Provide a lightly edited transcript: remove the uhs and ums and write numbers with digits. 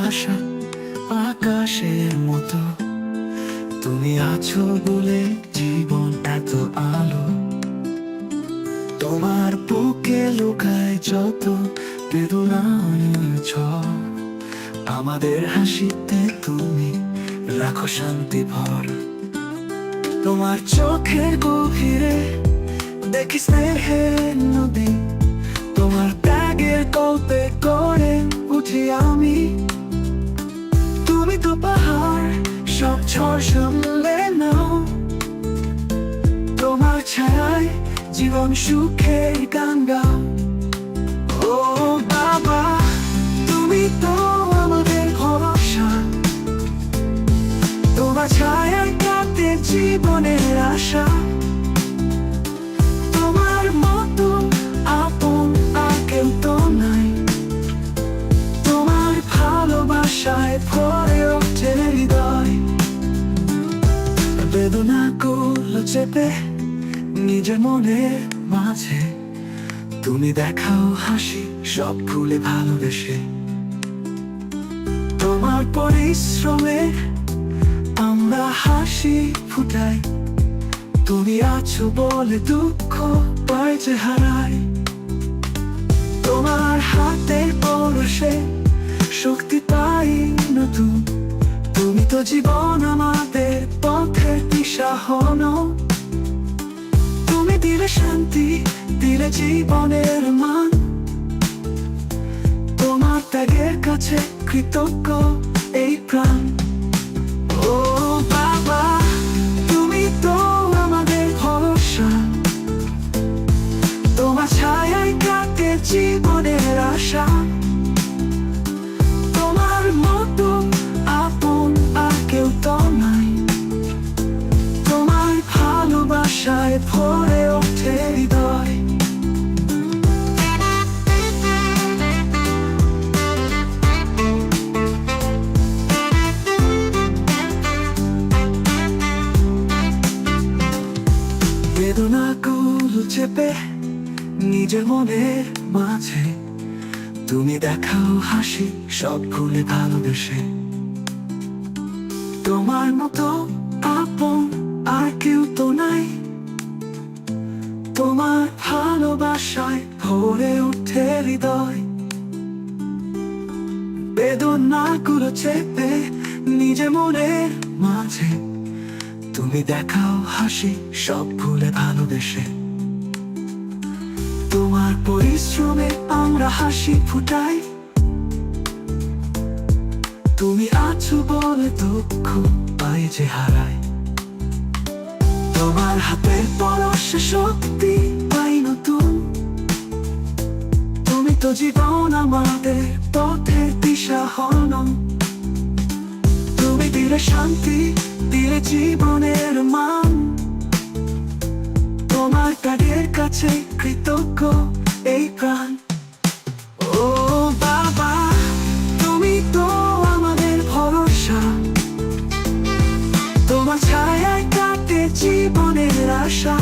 ভালোবাসা আকাশের মতো। তুমি আছো বলে জীবন এত আলো। তোমার বুকে লুকায় যত বেদনার ঝড়, আমাদের হাসিতে তুমি রাখো শান্তি ভর। তোমার চোখের গভীরে দেখি স্নেহের নদী, তোমার ত্যাগের গল্পে করে উঠি আমি। তুমি তো পাহাড়, সব ঝড় সামলে নাও। তোমার ছায়ায় জীবন সুখের গান গাও। ও বাবা, তুমি তো আমাদের ভরসা। তোমার ছায়ায় কাটে জীবনের আশা। তোমার মতো আপন আর কেউ তো নাই। তোমার ভালোবাসায় ভরে ওঠে হৃদয়। বেদনাগুলো চেপে নিজের মনের মাঝে তুমি দেখাও হাসি, সব ভুলে ভালোবেসে। তোমার পরিশ্রমে আমরা হাসি ফুটাই। তুমি আছো বলে দুঃখ পাই যে হারাই। তোমার হাতের পরশে শক্তি পাই নতুন। তুমি তো জীবন আমাদের পথের দিশা হনো। তুমি দিলে শান্তি, দিলে জীবনের মান। তোমার ত্যাগের কাছে কৃতজ্ঞ এই প্রাণ। ও বাবা, তুমি তো আমাদের ভরসা। তোমার ছায়ায় কাটে জীবনের আশা। তোমার মতো আপন আর কেউ তো নাই। তোমার ভালোবাসায় ভরে ওঠে হৃদয়। বেদনাগুলো চেপে নিজের মনের মাঝে তুমি দেখাও হাসি, সব ভুলে ভালোবেসে। তোমার মতো আপন আর কেউ তো নাই। তোমার ভালোবাসায় ভরে ওঠে হৃদয়। বেদনাগুলো চেপে নিজের মনের মাঝে তুমি দেখাও হাসি, সব ভুলে ভালোবেসে। তোমার পরিশ্রমে আমরা হাসি ফুটাই। তুমি আছো বলে দুঃখ পাই যে হারাই। তোমার হাতের পরশে শক্তি পাই নতুন। তুমি তো জীবন আমাদের পথের দিশা হনো। তুমি দিলে শান্তি, দিলে জীবনের মান। তোমার ত্যাগের কাছে কৃতজ্ঞ এই প্রাণ। ও বাবা, তুমি তো আমাদের ভরসা। তোমার ছায়ায় কাটে জীবনের আশা।